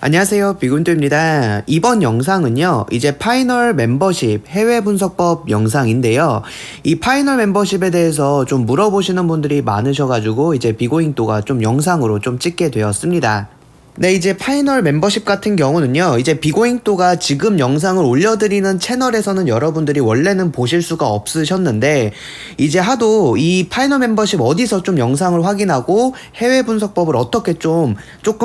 안녕하세요, 비군도입니다. 이번 영상은요, 이제 파이널 멤버십 해외 분석법 영상인데요. 이 파이널 멤버십에 대해서 좀 물어보시는 분들이 많으셔가지고 이제 비고잉도가 좀 영상으로 좀 찍게 되었습니다. 네, 이제 파이널 멤버십 같은 경우는요, 이제 비고잉도가 지금 영상을 올려드리는 채널에서는 여러분들이 원래는 보실 수가 없으셨는데, 이제 하도 이 파이널 멤버십 어디서 좀 영상을 확인하고 해외 분석법을 어떻게 조금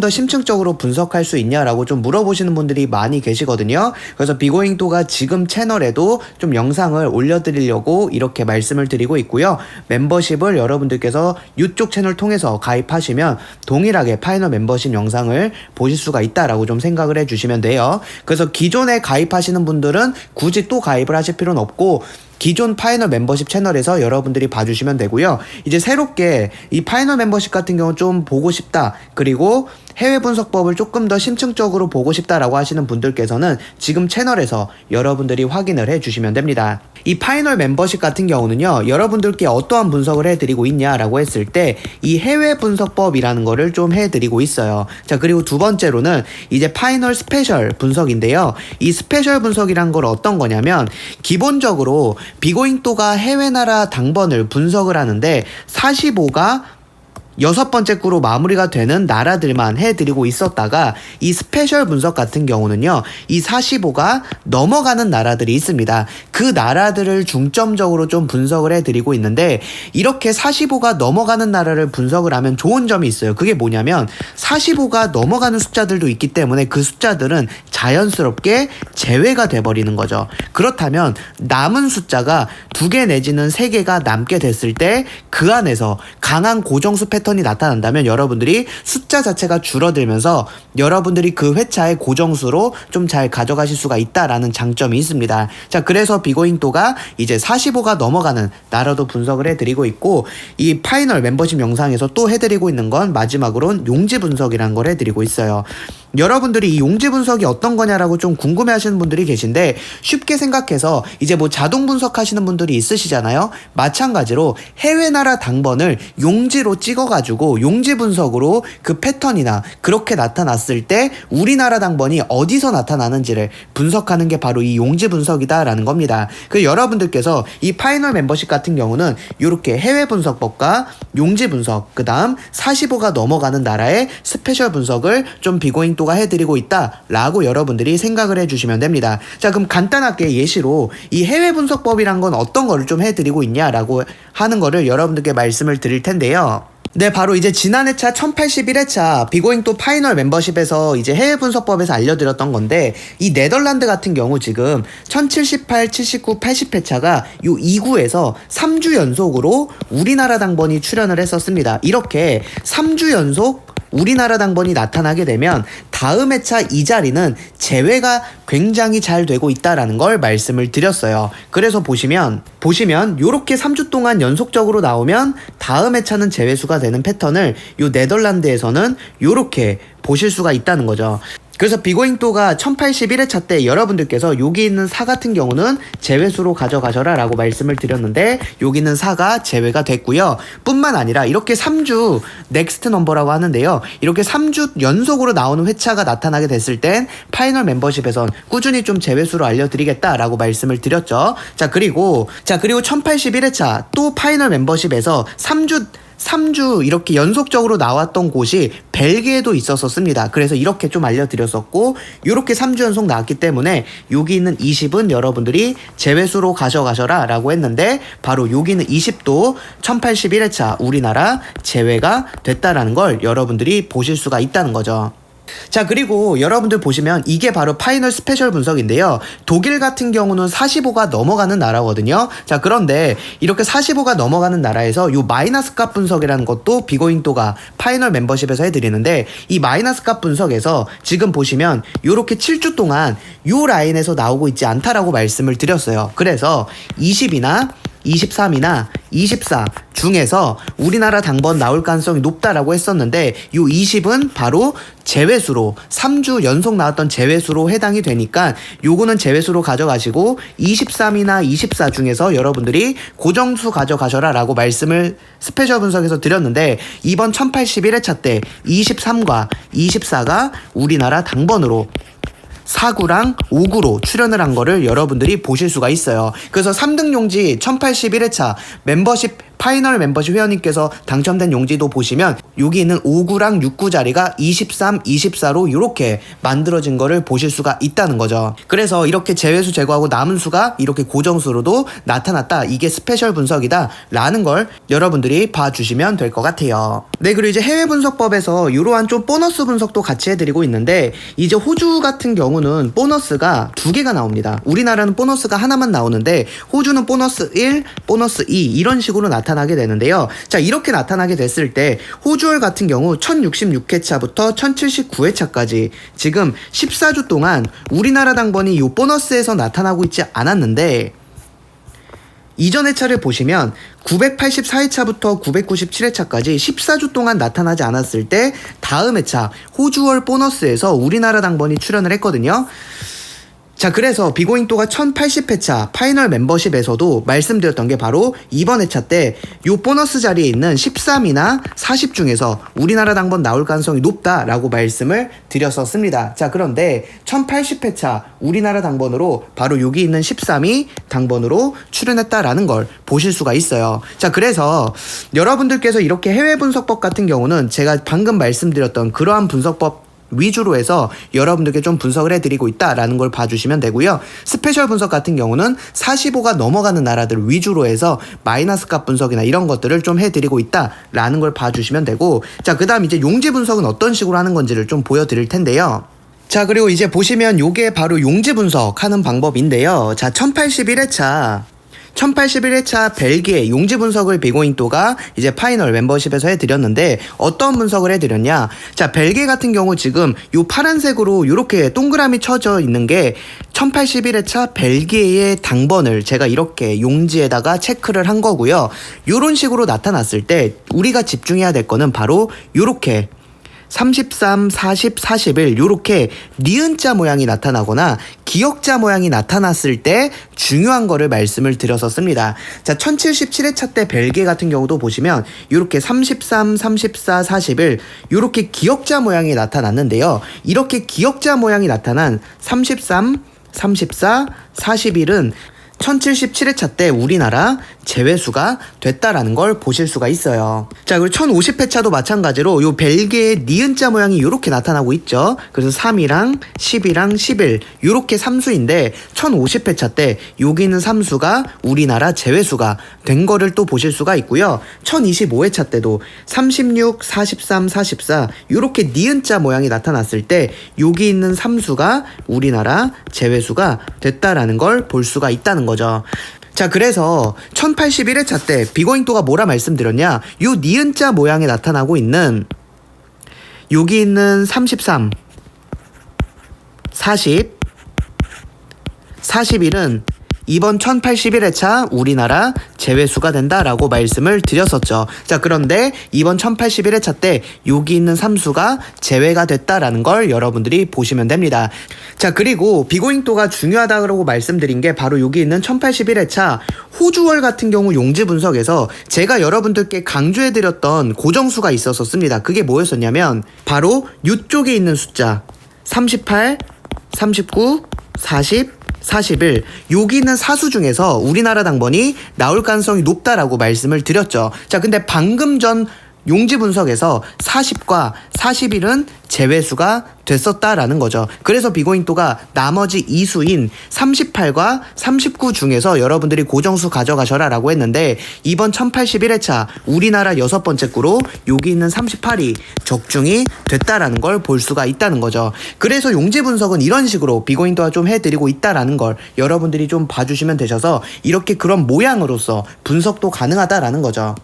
더 심층적으로 분석할 수 있냐라고 좀 물어보시는 분들이 많이 계시거든요. 그래서 비고잉도가 지금 채널에도 좀 영상을 올려드리려고 이렇게 말씀을 드리고 있고요. 멤버십을 여러분들께서 이쪽 채널 통해서 가입하시면 동일하게 파이널 멤버십 영상을 보실 수가 있다라고 좀 생각을 해주시면 돼요. 그래서 기존에 가입하시는 분들은 굳이 또 가입을 하실 필요는 없고 기존 파이널 멤버십 채널에서 여러분들이 봐주시면 되고요. 이제 새롭게 이 파이널 멤버십 같은 경우 좀 보고 싶다, 그리고 해외 분석법을 조금 더 심층적으로 보고 싶다라고 하시는 분들께서는 지금 채널에서 여러분들이 확인을 해주시면 됩니다. 이 파이널 멤버십 같은 경우는요, 여러분들께 어떠한 분석을 해드리고 있냐라고 했을 때 이 해외 분석법이라는 거를 좀 해드리고 있어요. 자, 그리고 두 번째로는 이제 파이널 스페셜 분석인데요. 이 스페셜 분석이란 걸 어떤 거냐면, 기본적으로 비고잉도가 해외 나라 당번을 분석을 하는데 45가 6번째 구로 마무리가 되는 나라들만 해드리고 있었다가, 이 스페셜 분석 같은 경우는요, 이 45가 넘어가는 나라들이 있습니다. 그 나라들을 중점적으로 좀 분석을 해드리고 있는데, 이렇게 45가 넘어가는 나라를 분석을 하면 좋은 점이 있어요. 그게 뭐냐면 45가 넘어가는 숫자들도 있기 때문에 그 숫자들은 자연스럽게 제외가 돼버리는 거죠. 그렇다면 남은 숫자가 2개 내지는 3개가 남게 됐을 때 그 안에서 강한 고정수 패턴이 나타난다면 여러분들이 숫자 자체가 줄어들면서 여러분들이 그 회차의 고정수로 좀 잘 가져가실 수가 있다라는 장점이 있습니다. 자, 그래서 비고잉도가 이제 45가 넘어가는 나라도 분석을 해드리고 있고, 이 파이널 멤버십 영상에서 또 해드리고 있는 건 마지막으로는 용지 분석이라는 걸 해드리고 있어요. 여러분들이 이 용지 분석이 어떤 거냐라고 좀 궁금해 하시는 분들이 계신데, 쉽게 생각해서 이제 뭐 자동 분석하시는 분들이 있으시잖아요. 마찬가지로 해외 나라 당번을 용지로 찍어가지고 용지 분석으로 그 패턴이나 그렇게 나타났을 때 우리나라 당번이 어디서 나타나는지를 분석하는 게 바로 이 용지 분석이다라는 겁니다. 그 여러분들께서 이 파이널 멤버십 같은 경우는 이렇게 해외 분석법과 용지 분석, 그 다음 45가 넘어가는 나라의 스페셜 분석을 좀 비고잉도가 해드리고 있다라고 여러분들이 생각을 해주시면 됩니다. 자, 그럼 간단하게 예시로 이 해외 분석법이란 건 어떤 거를 좀 해드리고 있냐라고 하는 거를 여러분들께 말씀을 드릴 텐데요. 네, 바로 이제 지난 회차 1081회차 비고잉도 파이널 멤버십에서 이제 해외 분석법에서 알려드렸던 건데, 이 네덜란드 같은 경우 지금 1078, 79, 80회차가 요 2구에서 3주 연속으로 우리나라 당번이 출연을 했었습니다. 이렇게 3주 연속 우리나라 당번이 나타나게 되면 다음 회차 이 자리는 제외가 굉장히 잘 되고 있다라는 걸 말씀을 드렸어요. 그래서 보시면 요렇게 3주 동안 연속적으로 나오면 다음 회차는 제외수가 되는 패턴을 요 네덜란드에서는 요렇게 보실 수가 있다는 거죠. 그래서 비고잉도가 1081회차 때 여러분들께서 여기 있는 4 같은 경우는 제외수로 가져가셔라 라고 말씀을 드렸는데, 여기는 4가 제외가 됐고요. 뿐만 아니라 이렇게 3주 넥스트 넘버라고 하는데요, 이렇게 3주 연속으로 나오는 회차가 나타나게 됐을 땐 파이널 멤버십에선 꾸준히 좀 제외수로 알려드리겠다라고 말씀을 드렸죠. 자, 그리고 1081회차 또 파이널 멤버십에서 3주 이렇게 연속적으로 나왔던 곳이 벨기에도 있었습니다. 그래서 이렇게 좀 알려드렸었고, 이렇게 3주 연속 나왔기 때문에 여기 있는 20은 여러분들이 제외수로 가져가셔라 라고 했는데, 바로 여기는 20도 1081회차 우리나라 제외가 됐다라는 걸 여러분들이 보실 수가 있다는 거죠. 자, 그리고 여러분들 보시면 이게 바로 파이널 스페셜 분석인데요. 독일 같은 경우는 45가 넘어가는 나라거든요. 자, 그런데 이렇게 45가 넘어가는 나라에서 요 마이너스 값 분석이라는 것도 비고잉도가 파이널 멤버십에서 해드리는데, 이 마이너스 값 분석에서 지금 보시면 요렇게 7주 동안 요 라인에서 나오고 있지 않다라고 말씀을 드렸어요. 그래서 20이나 23이나 24 중에서 우리나라 당번 나올 가능성이 높다라고 했었는데 요 20은 바로 제외수로 3주 연속 나왔던 제외수로 해당이 되니까 요거는 제외수로 가져가시고 23이나 24 중에서 여러분들이 고정수 가져가셔라 라고 말씀을 스페셜 분석에서 드렸는데 이번 1081회차 때 23과 24가 우리나라 당번으로 4구랑 5구로 출연을 한 거를 여러분들이 보실 수가 있어요. 그래서 3등 용지 1081회차 멤버십 파이널 멤버십 회원님께서 당첨된 용지도 보시면 여기 있는 5구랑 6구 자리가 23, 24로 이렇게 만들어진 거를 보실 수가 있다는 거죠. 그래서 이렇게 제외수 제거하고 남은 수가 이렇게 고정수로도 나타났다. 이게 스페셜 분석이다 라는 걸 여러분들이 봐주시면 될 것 같아요. 네, 그리고 이제 해외 분석법에서 이러한 좀 보너스 분석도 같이 해드리고 있는데 이제 호주 같은 경우는 보너스가 2개가 나옵니다. 우리나라는 보너스가 하나만 나오는데 호주는 보너스 1, 보너스 2 이런 식으로 나타나게 되는데요. 자, 이렇게 나타나게 됐을 때 호주월 같은 경우 1066회차부터 1079회차까지 지금 14주 동안 우리나라 당번이 이 보너스에서 나타나고 있지 않았는데 이전 회차를 보시면 984회차부터 997회차까지 14주 동안 나타나지 않았을 때 다음 회차 호주월 보너스에서 우리나라 당번이 출연을 했거든요. 자, 그래서 비고잉또가 1080회차 파이널 멤버십에서도 말씀드렸던 게 바로 이번 회차 때 요 보너스 자리에 있는 13이나 40 중에서 우리나라 당번 나올 가능성이 높다라고 말씀을 드렸었습니다. 자, 그런데 1080회차 우리나라 당번으로 바로 여기 있는 13이 당번으로 출연했다라는 걸 보실 수가 있어요. 자, 그래서 여러분들께서 이렇게 해외 분석법 같은 경우는 제가 방금 말씀드렸던 그러한 분석법 위주로 해서 여러분들께 좀 분석을 해드리고 있다라는 걸 봐주시면 되고요. 스페셜 분석 같은 경우는 45가 넘어가는 나라들 위주로 해서 마이너스 값 분석이나 이런 것들을 좀 해드리고 있다라는 걸 봐주시면 되고, 자, 그 다음 이제 용지 분석은 어떤 식으로 하는 건지를 좀 보여드릴 텐데요. 자, 그리고 이제 보시면 요게 바로 용지 분석하는 방법인데요. 자, 1081회차 1081회차 벨기에 용지 분석을 비고잉또가 이제 파이널 멤버십에서 해드렸는데 어떤 분석을 해드렸냐. 자, 벨기에 같은 경우 지금 요 파란색으로 요렇게 동그라미 쳐져 있는 게 1081회차 벨기에의 당번을 제가 이렇게 용지에다가 체크를 한 거고요. 요런 식으로 나타났을 때 우리가 집중해야 될 거는 바로 요렇게 33, 40, 41 요렇게 니은자 모양이 나타나거나 기역자 모양이 나타났을 때 중요한 거를 말씀을 드렸었습니다. 자, 1077회차 때 벨기에 같은 경우도 보시면 요렇게 33, 34, 41 요렇게 기역자 모양이 나타났는데요. 이렇게 기역자 모양이 나타난 33, 34, 41은 1077회차 때 우리나라 제외수가 됐다라는 걸 보실 수가 있어요. 자, 그리고 1050회차도 마찬가지로 요 벨기에 니은자 모양이 이렇게 나타나고 있죠. 그래서 3이랑 10이랑 11 요렇게 3수인데 1050회차 때 여기 있는 3수가 우리나라 제외수가 된 거를 또 보실 수가 있고요. 1025회차 때도 36, 43, 44 요렇게 니은자 모양이 나타났을 때 여기 있는 3수가 우리나라 제외수가 됐다라는 걸 볼 수가 있다는 거죠. 자, 그래서 1081회차 때 비고잉또가 뭐라 말씀드렸냐, 요 니은자 모양에 나타나고 있는 여기 있는 33, 40, 41은 이번 1081회차 우리나라 제외수가 된다라고 말씀을 드렸었죠. 자, 그런데 이번 1081회차 때 여기 있는 3수가 제외가 됐다라는 걸 여러분들이 보시면 됩니다. 자, 그리고 비고잉또가 중요하다고 말씀드린 게 바로 여기 있는 1081회차 호주월 같은 경우 용지 분석에서 제가 여러분들께 강조해드렸던 고정수가 있었습니다. 그게 뭐였었냐면 바로 이쪽에 있는 숫자 38, 39, 40, 41 여기 있는 사수 중에서 우리나라 당번이 나올 가능성이 높다라고 말씀을 드렸죠. 자, 근데 방금 전 용지 분석에서 40과 41은 제외수가 됐었다라는 거죠. 그래서 비고잉또가 나머지 2수인 38과 39 중에서 여러분들이 고정수 가져가셔라 라고 했는데 이번 1081회차 우리나라 6번째 구로 여기 있는 38이 적중이 됐다라는 걸 볼 수가 있다는 거죠. 그래서 용지 분석은 이런 식으로 비고잉또가 좀 해드리고 있다라는 걸 여러분들이 좀 봐주시면 되셔서 이렇게 그런 모양으로서 분석도 가능하다라는 거죠.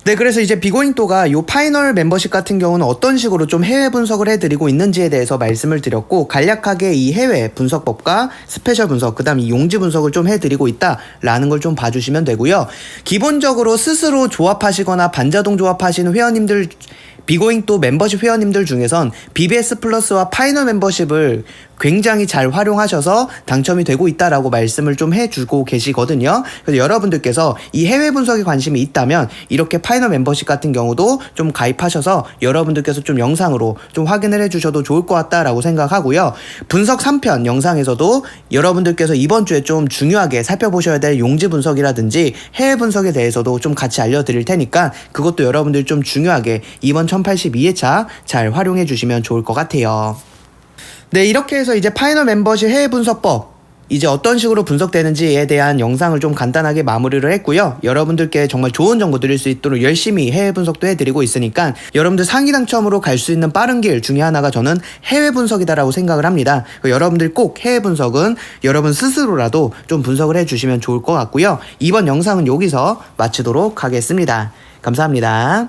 네, 그래서 이제 비고잉또가 요 파이널 멤버십 같은 경우는 어떤 식으로 좀 해외 분석을 해드리고 있는지에 대해서 말씀을 드렸고, 간략하게 이 해외 분석법과 스페셜 분석, 그 다음 이 용지 분석을 좀 해드리고 있다라는 걸 좀 봐주시면 되고요. 기본적으로 스스로 조합하시거나 반자동 조합하시는 회원님들, 비고잉또 멤버십 회원님들 중에선 BBS 플러스와 파이널 멤버십을 굉장히 잘 활용하셔서 당첨이 되고 있다라고 말씀을 좀 해주고 계시거든요. 그래서 여러분들께서 이 해외 분석에 관심이 있다면 이렇게 파이널 멤버십 같은 경우도 좀 가입하셔서 여러분들께서 좀 영상으로 좀 확인을 해주셔도 좋을 것 같다라고 생각하고요. 분석 3편 영상에서도 여러분들께서 이번 주에 좀 중요하게 살펴보셔야 될 용지 분석이라든지 해외 분석에 대해서도 좀 같이 알려드릴 테니까 그것도 여러분들 좀 중요하게 이번 1082회차 잘 활용해 주시면 좋을 것 같아요. 네, 이렇게 해서 이제 파이널 멤버십 해외 분석법 이제 어떤 식으로 분석되는지에 대한 영상을 좀 간단하게 마무리를 했고요. 여러분들께 정말 좋은 정보 드릴 수 있도록 열심히 해외 분석도 해드리고 있으니까 여러분들 상위 당첨으로 갈 수 있는 빠른 길 중에 하나가 저는 해외 분석이다라고 생각을 합니다. 여러분들 꼭 해외 분석은 여러분 스스로라도 좀 분석을 해주시면 좋을 것 같고요. 이번 영상은 여기서 마치도록 하겠습니다. 감사합니다.